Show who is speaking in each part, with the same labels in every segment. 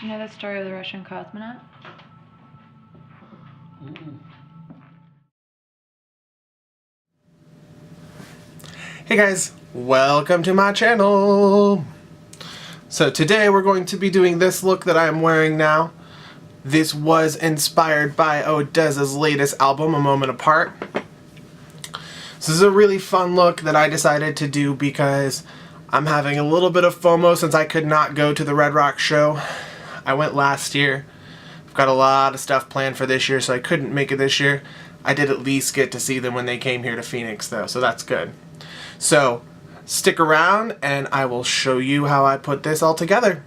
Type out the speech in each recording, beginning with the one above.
Speaker 1: You know the story of the Russian cosmonaut?
Speaker 2: Hey guys, welcome to my channel! So today we're going to be doing this look that I am wearing now. This was inspired by Odesza's latest album, A Moment Apart. This is a really fun look that I decided to do because I'm having a little bit of FOMO since I could not go to the Red Rock show. I went last year. I've got a lot of stuff planned for this year, so I couldn't make it this year. I did at least get to see them when they came here to Phoenix though, so that's good. So stick around and I will show you how I put this all together.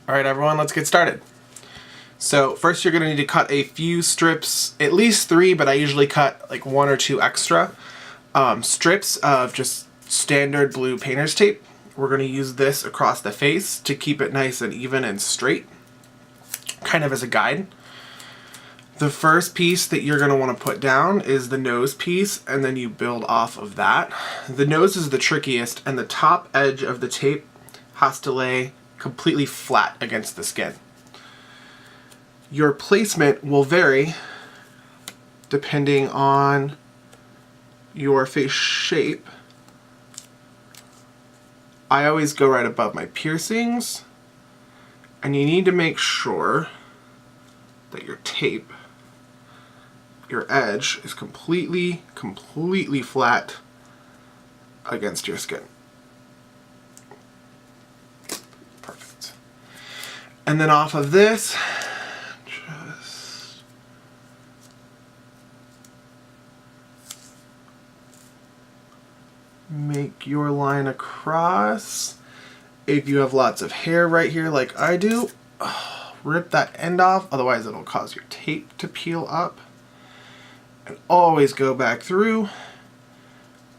Speaker 2: Alright everyone, let's get started. So first you're going to need to cut a few strips, at least 3, but I usually cut like 1 or 2 extra strips of just standard blue painter's tape. We're going to use this across the face to keep it nice and even and straight, kind of as a guide. The first piece that you're going to want to put down is the nose piece, and then you build off of that. The nose is the trickiest, and the top edge of the tape has to lay completely flat against the skin. Your placement will vary depending on your face shape. I always go right above my piercings, and you need to make sure that your tape, your edge, is completely flat against your skin. Perfect. And then off of this, just make your line across. If you have lots of hair right here like I do, rip that end off, otherwise it'll cause your tape to peel up. And always go back through,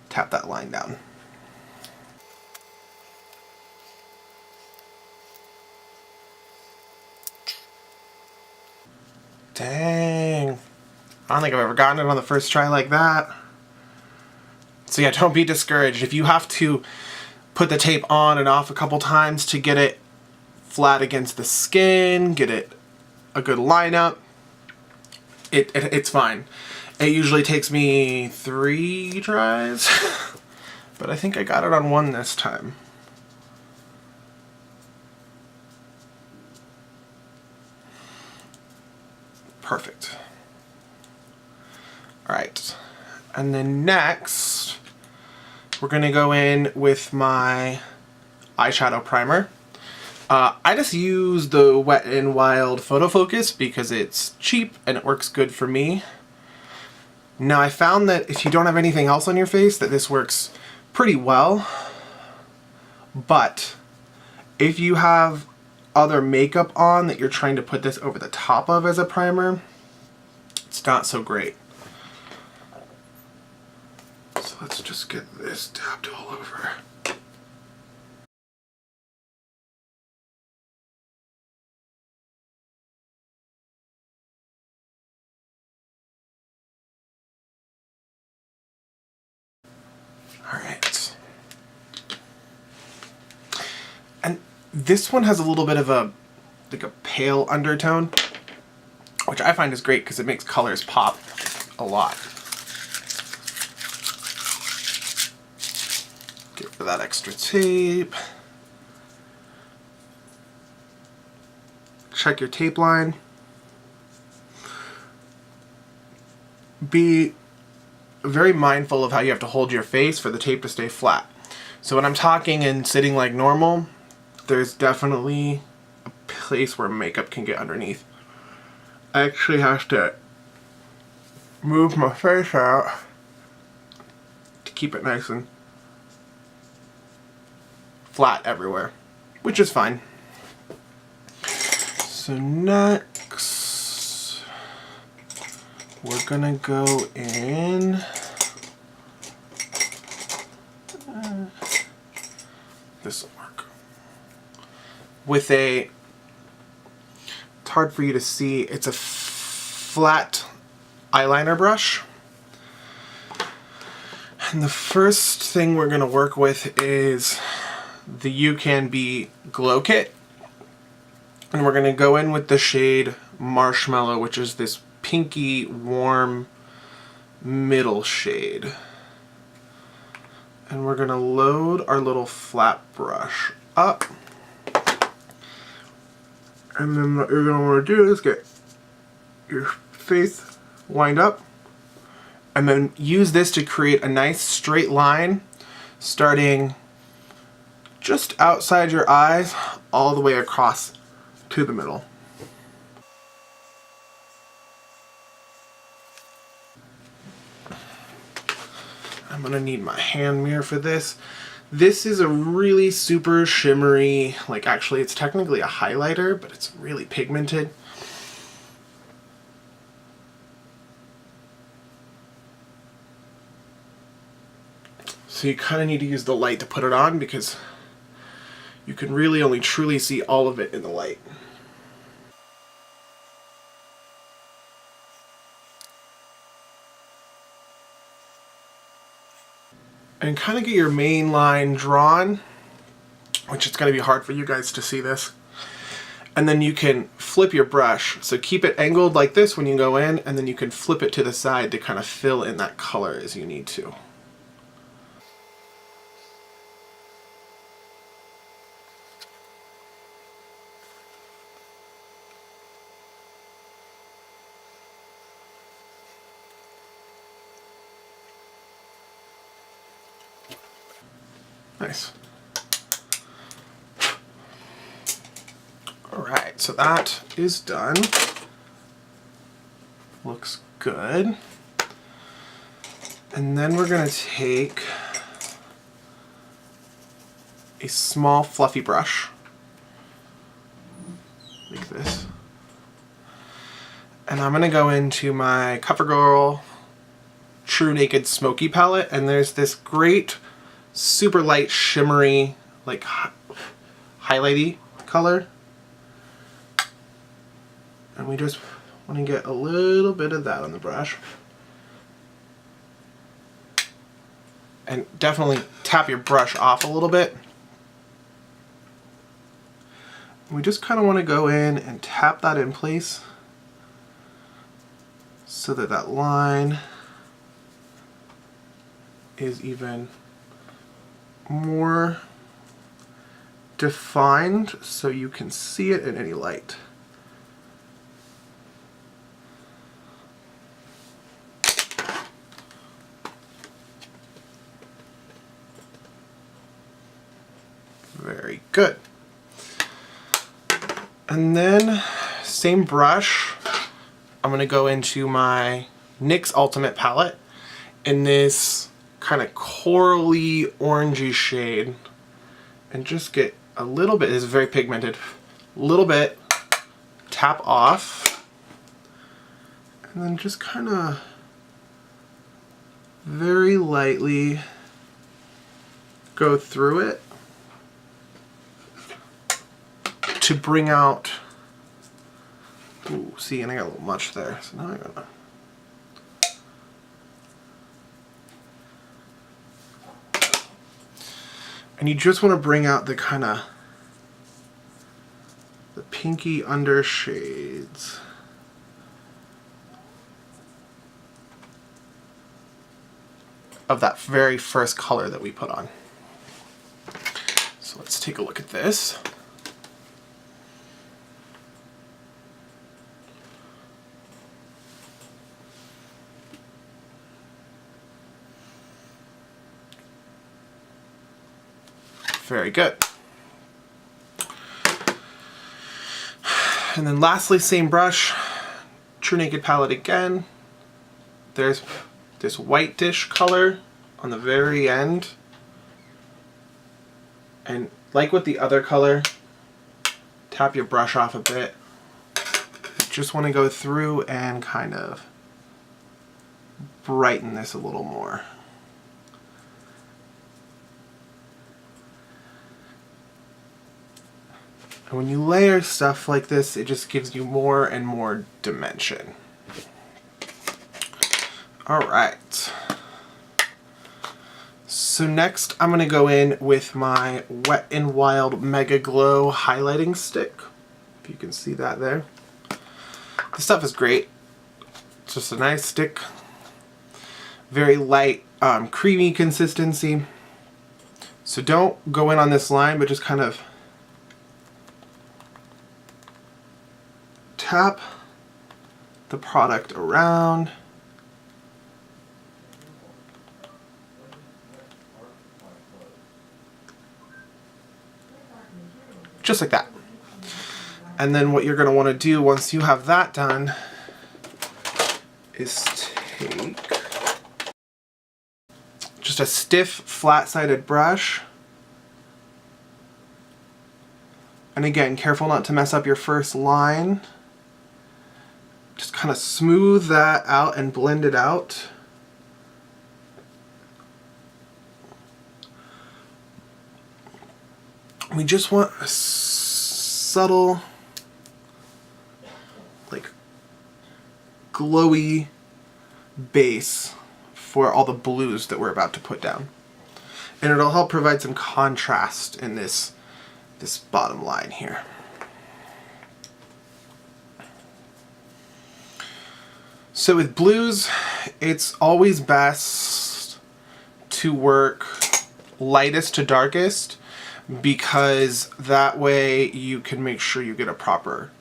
Speaker 2: tap that line down. Dang. I don't think I've ever gotten it on the first try like that. So yeah, don't be discouraged. If you have to put the tape on and off a couple times to get it flat against the skin, get it a good lineup, it's fine. It usually takes me 3 tries, but I think I got it on 1 this time. Perfect. Alright, and then next, we're going to go in with my eyeshadow primer. I just use the Wet n Wild photofocus because it's cheap and it works good for me. Now I found that if you don't have anything else on your face that this works pretty well, but if you have other makeup on that you're trying to put this over the top of as a primer, it's not so great. So let's just get this dabbed all over. Alright. And this one has a little bit of a pale undertone, which I find is great because it makes colors pop a lot. Get rid of that extra tape. Check your tape line. Be very mindful of how you have to hold your face for the tape to stay flat. So when I'm talking and sitting like normal, there's definitely a place where makeup can get underneath. I actually have to move my face out to keep it nice and flat everywhere, which is fine. So next, we're gonna go in this will work with a, it's hard for you to see, it's a flat eyeliner brush. And the first thing we're gonna work with is the UCANBE Glow Kit. And we're going to go in with the shade Marshmallow, which is this pinky, warm middle shade. And we're going to load our little flat brush up. And then what you're going to want to do is get your face lined up. And then use this to create a nice straight line starting just outside your eyes all the way across to the middle. I'm gonna need my hand mirror for this. This is a really super shimmery, like actually it's technically a highlighter, but it's really pigmented. So you kind of need to use the light to put it on because you can really only truly see all of it in the light. And kind of get your main line drawn, which it's going to be hard for you guys to see this. And then you can flip your brush. So keep it angled like this when you go in, and then you can flip it to the side to kind of fill in that color as you need to. Nice. Alright, so that is done. Looks good. And then we're going to take a small fluffy brush, like this. And I'm going to go into my Covergirl True Naked Smoky palette, and there's this great super light shimmery, like highlighty color, and we just want to get a little bit of that on the brush, and definitely tap your brush off a little bit. We just kind of want to go in and tap that in place so that that line is even more defined so you can see it in any light. Very good. And then same brush, I'm gonna go into my NYX Ultimate palette in this kind of corally orangey shade, and just get a little bit, it's very pigmented, a little bit, tap off, and then just kind of very lightly go through it to bring out, ooh, see, and I got a little much there, so now I'm gonna and you just want to bring out the kind of the pinky under shades. Of that very first color that we put on. So let's take a look at this. Very good. And then lastly, same brush, True Naked palette again. There's this white dish color on the very end. And like with the other color, tap your brush off a bit. You just want to go through and kind of brighten this a little more. And when you layer stuff like this, it just gives you more and more dimension. Alright. So next I'm going to go in with my Wet n Wild Mega Glow highlighting stick. If you can see that there. This stuff is great. It's just a nice stick. Very light, creamy consistency. So don't go in on this line, but just kind of tap the product around. Just like that. And then what you're going to want to do once you have that done is take just a stiff, flat-sided brush. And again, careful not to mess up your first line. Just kind of smooth that out and blend it out. We just want a subtle, like, glowy base for all the blues that we're about to put down. And it'll help provide some contrast in this bottom line here. So with blues, it's always best to work lightest to darkest, because that way you can make sure you get a proper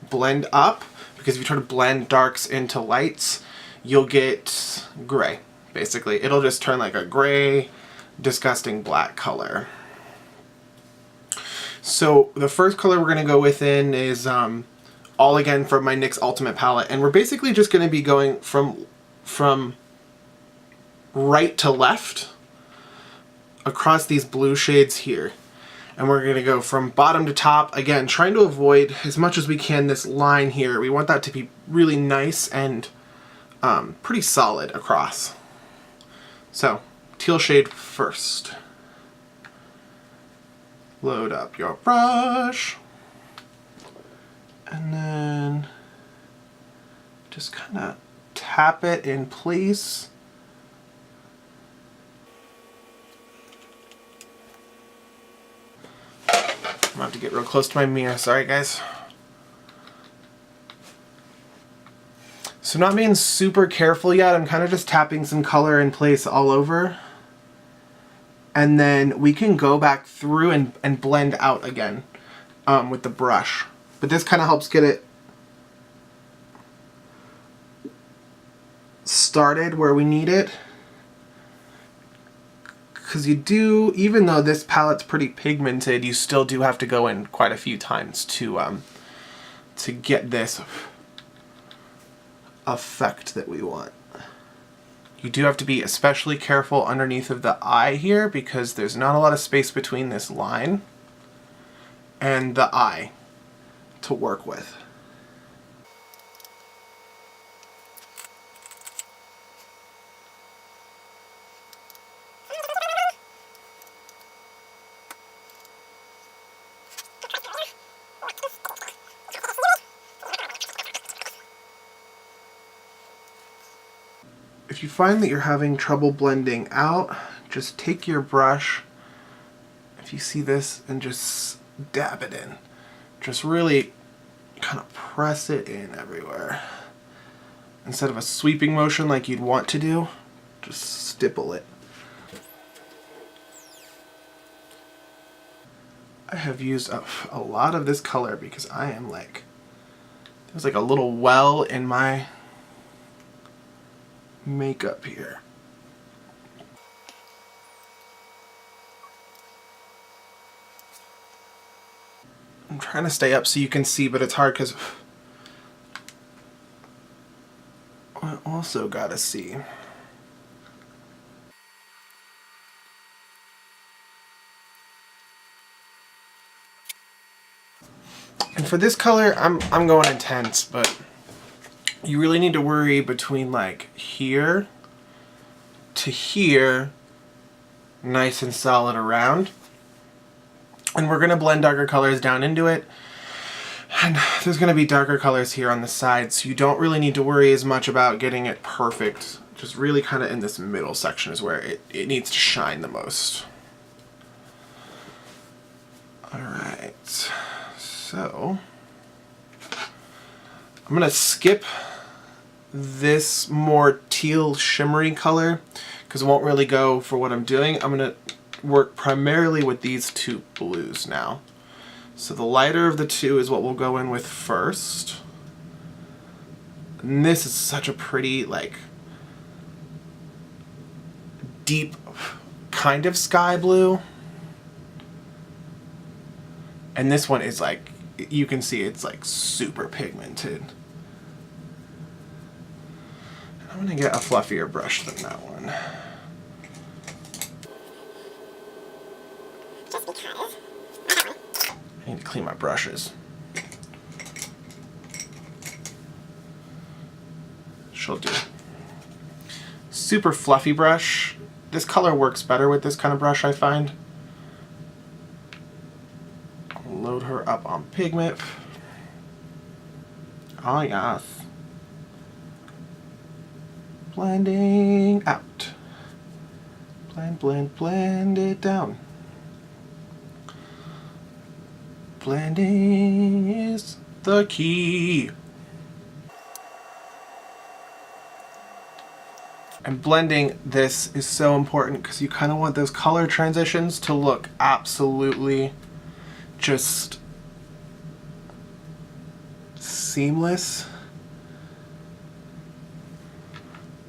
Speaker 2: blend up. Because if you try to blend darks into lights, you'll get gray, basically. It'll just turn like a gray, disgusting black color. So the first color we're going to go within is all again from my NYX Ultimate palette. And we're basically just going to be going from right to left across these blue shades here. And we're going to go from bottom to top, again, trying to avoid as much as we can this line here. We want that to be really nice and pretty solid across. So, teal shade first. Load up your brush. And then just kind of tap it in place. I'm about to get real close to my mirror, sorry guys. So not being super careful yet, I'm kind of just tapping some color in place all over. And then we can go back through and blend out again with the brush. But this kind of helps get it started where we need it. Because you do, even though this palette's pretty pigmented, you still do have to go in quite a few times to get this effect that we want. You do have to be especially careful underneath of the eye here, because there's not a lot of space between this line and the eye to work with. If you find that you're having trouble blending out, just take your brush, if you see this, and just dab it in. Just really kind of press it in everywhere. Instead of a sweeping motion like you'd want to do, just stipple it. I have used a lot of this color because I am like, there's like a little well in my makeup here. I'm trying to stay up so you can see, but it's hard because I also gotta see. And for this color, I'm going intense, but you really need to worry between like here to here, nice and solid around. And we're gonna blend darker colors down into it. And there's gonna be darker colors here on the side, so you don't really need to worry as much about getting it perfect. Just really kind of in this middle section is where it needs to shine the most. All right, so I'm gonna skip this more teal shimmery color because it won't really go for what I'm doing. I'm gonna work primarily with these two blues now. So the lighter of the two is what we'll go in with first. And this is such a pretty, like, deep kind of sky blue. And this one is like, you can see it's like super pigmented. I'm gonna get a fluffier brush than that one. Just because. I need to clean my brushes. She'll do. Super fluffy brush. This color works better with this kind of brush, I find. I'll load her up on pigment. Oh yes. Blending out. Blend, blend, blend it down. Blending is the key. And blending this is so important because you kind of want those color transitions to look absolutely just seamless.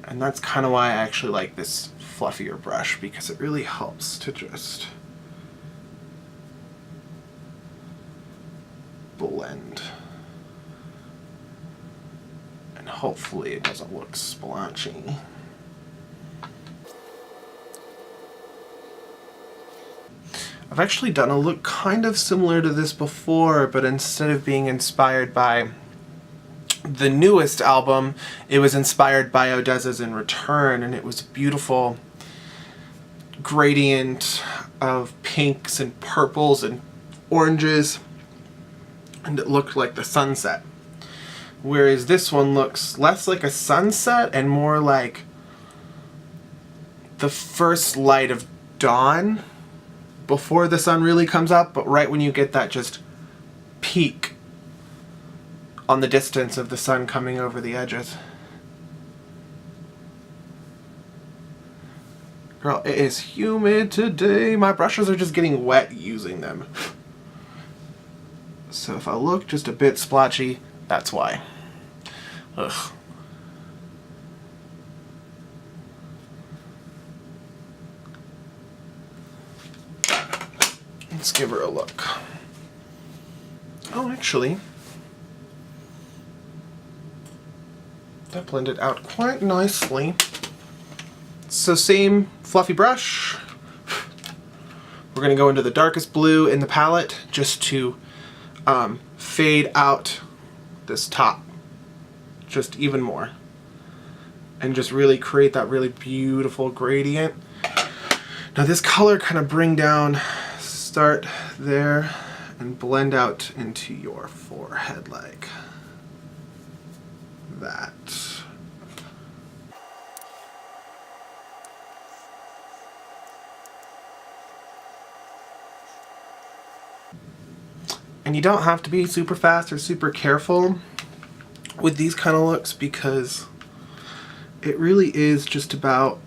Speaker 2: And that's kind of why I actually like this fluffier brush, because it really helps to just blend. And hopefully it doesn't look splotchy. I've actually done a look kind of similar to this before, but instead of being inspired by the newest album, it was inspired by Odesza's In Return, and it was a beautiful gradient of pinks and purples and oranges, and it looked like the sunset. Whereas this one looks less like a sunset and more like the first light of dawn before the sun really comes up, but right when you get that just peak on the distance of the sun coming over the edges. Girl, it is humid today. My brushes are just getting wet using them. So if I look just a bit splotchy, that's why. Ugh. Let's give her a look. Oh, actually, that blended out quite nicely. So same fluffy brush. We're going to go into the darkest blue in the palette just to fade out this top just even more. And just really create that really beautiful gradient. Now this color kind of bring down, start there and blend out into your forehead like that. And you don't have to be super fast or super careful with these kind of looks, because it really is just about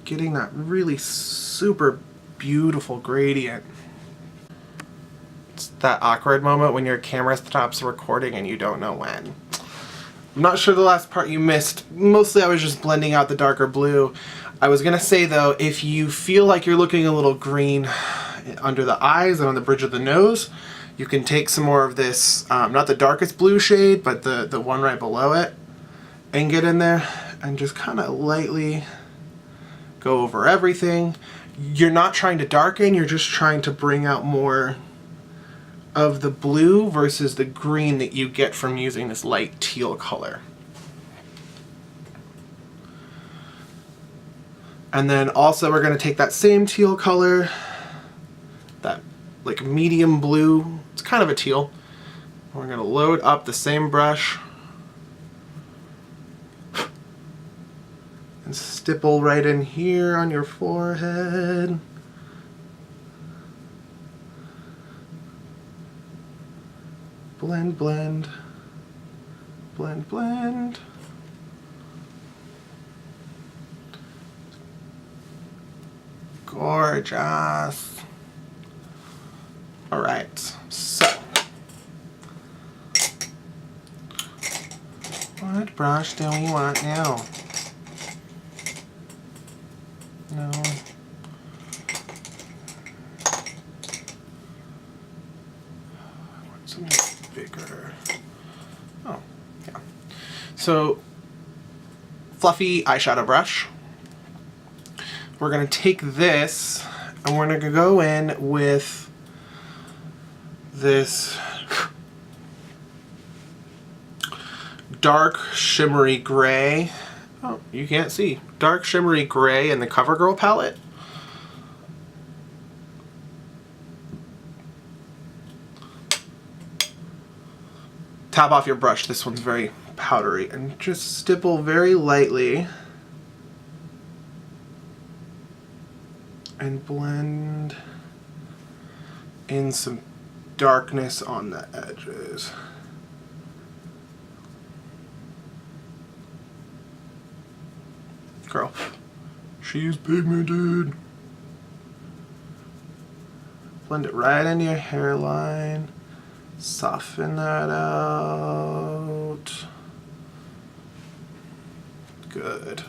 Speaker 2: getting that really super beautiful gradient. It's that awkward moment when your camera stops recording and you don't know when. I'm not sure the last part you missed. Mostly I was just blending out the darker blue. I was gonna say though, if you feel like you're looking a little green under the eyes and on the bridge of the nose, you can take some more of this, not the darkest blue shade, but the one right below it, and get in there and just kind of lightly go over everything. You're not trying to darken, you're just trying to bring out more of the blue versus the green that you get from using this light teal color. And then also we're going to take that same teal color, that like medium blue, it's kind of a teal. We're going to load up the same brush and stipple right in here on your forehead. Blend, blend, blend, blend. Gorgeous. All right, so what brush do we want now? No. I want something bigger. Oh, yeah. So, fluffy eyeshadow brush. We're gonna take this and we're gonna go in with this dark shimmery gray. Oh, you can't see. Dark shimmery gray in the Covergirl palette. Tap off your brush. This one's very powdery. And just stipple very lightly. And blend in some darkness on the edges. Girl, she's pigmented. Blend it right into your hairline. Soften that out. Good.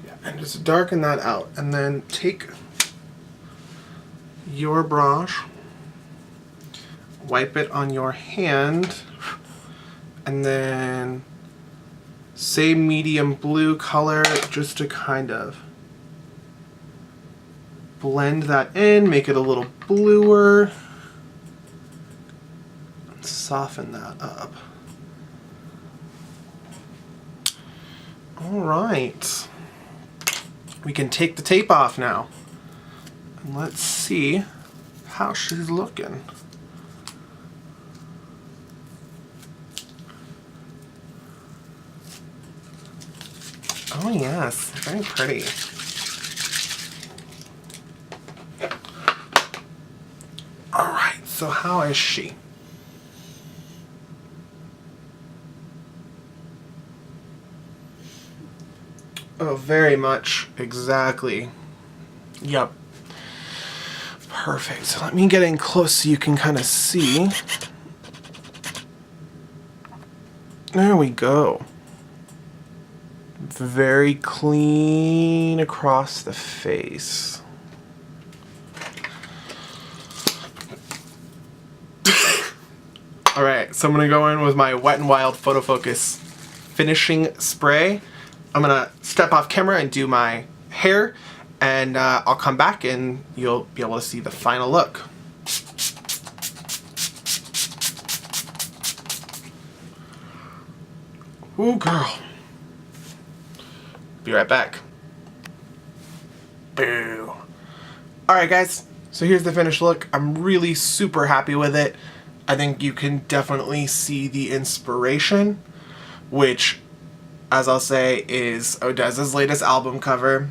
Speaker 2: Yeah, and just darken that out. And then take your brush, wipe it on your hand, and then same medium blue color just to kind of blend that in, make it a little bluer, and soften that up. All right, we can take the tape off now. And let's see how she's looking. Oh yes, very pretty. Alright, so how is she? Oh, very much. Exactly. Yep. Perfect. So let me get in close so you can kind of see. There we go. Very clean across the face. Alright, so I'm going to go in with my Wet n Wild Photofocus finishing spray. I'm going to step off camera and do my hair, and I'll come back and you'll be able to see the final look. Ooh, girl. Be right back. Boo. Alright guys, so here's the finished look. I'm really super happy with it. I think you can definitely see the inspiration, which, as I'll say, is Odesza's latest album cover.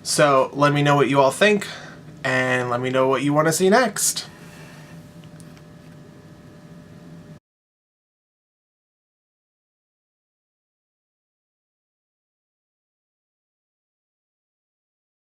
Speaker 2: So let me know what you all think, and let me know what you want to see next.